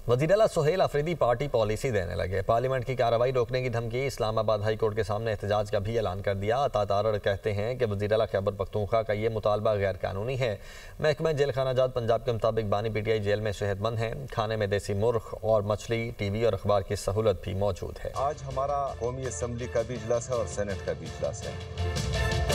वज़ीर-ए-आला Suhail Afridi party policy देने लगे। Parliament की कार्रवाई रोकने की धमकी, इस्लामाबाद हाई कोर्ट के सामने एहतजाज का भी ऐलान कर दिया। अता तारड़ कहते हैं कि वज़ीर-ए-आला खैबर पख्तूनख्वा का ये मुतालबा गैर कानूनी है। महकमा जेल खाना जात पंजाब के मुताबिक बानी PTI जेल में सेहतमंद हैं। खाने में देसी मुर्ग और मछली, TV और अखबार की सहूलत भी मौजूद है। आज हमारा कौमी असम्बली का भी इजलास है और सेनेट का भी इजलास है।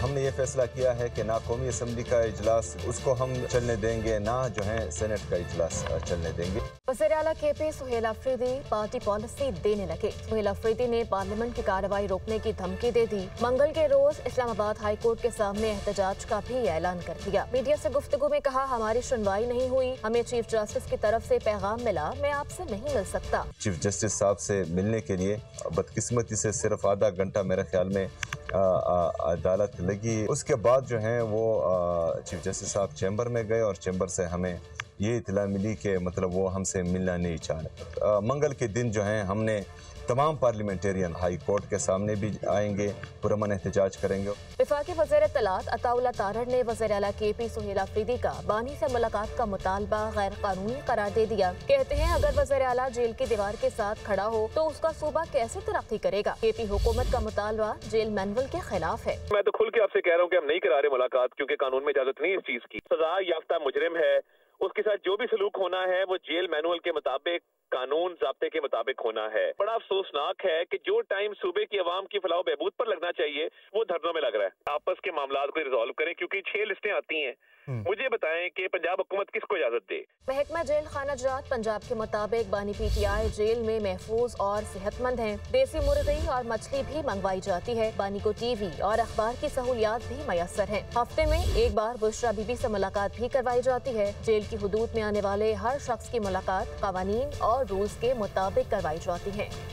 हमने ये फैसला किया है कि ना कौमी असम्बली का इजलास उसको हम चलने देंगे, ना जो है सेनेट का इजलास चलने देंगे। वज़ीर-ए-आला KP Sohail Afridi party policy देने लगे। सुहेल अफरीदी ने पार्लियामेंट की कार्रवाई रोकने की धमकी दे दी। मंगल के रोज इस्लामाबाद हाई कोर्ट के सामने एहतजाज का भी ऐलान कर दिया। मीडिया से गुफ्तगू में कहा, हमारी सुनवाई नहीं हुई, हमें चीफ जस्टिस की तरफ से पैगाम मिला, मैं आपसे नहीं मिल सकता। चीफ जस्टिस साहब से मिलने के लिए बदकिस्मती से सिर्फ आधा घंटा मेरे ख्याल में अदालत लगी। उसके बाद जो है वो चीफ जस्टिस साहब चैम्बर में गए और चैम्बर से हमें ये इतला मिली कि मतलब वो हमसे मिलना नहीं चाह रहे। मंगल के दिन जो है हमने तमाम पार्लियामेंटेरियन हाई कोर्ट के सामने भी आएंगे, पुरअमन एहतजाज करेंगे। वफाकी वज़ीर इत्तलात अताउल्लाह तारड़ ने वज़ीर-ए-आला KP सुहेल अफरीदी का बानी से मुलाकात का मुतालबा गैर कानूनी करार दे दिया। कहते हैं, अगर वज़ीर-ए-आला जेल की दीवार के साथ खड़ा हो तो उसका सूबा कैसे तरक्की करेगा। KP हुकूमत का मुतालबा जेल मैनुअल के खिलाफ है। मैं तो खुल के आपसे कह रहा हूँ कि हम नहीं करा रहे मुलाकात, क्योंकि कानून में इजाजत नहीं इस चीज की। सजा याफ्ता मुजरिम है, उसके साथ जो भी सलूक होना है वो जेल मैनुअल के मुताबिक, कानून ज़ाब्ते के मुताबिक होना है। बड़ा अफसोसनाक है कि जो टाइम सूबे की अवाम की फलाह बहबूद पर लगना चाहिए वो धरनों में लग रहा है। आपस के मामला को रिजॉल्व करें, क्योंकि 6 लिस्टें आती हैं। मुझे बताएं कि पंजाब हुकूमत किसको इजाजत दे। महकमा जेल खाना जात पंजाब के मुताबिक बानी PTI जेल में महफूज और सेहतमंद हैं। देसी मुर्गी और मछली भी मंगवाई जाती है। बानी को TV और अखबार की सहूलियात भी मैसर हैं। हफ्ते में एक बार बुशरा बीबी से मुलाकात भी करवाई जाती है। जेल की हुदूद में आने वाले हर शख्स की मुलाकात कवानीन और रूल्स के मुताबिक करवाई जाती है।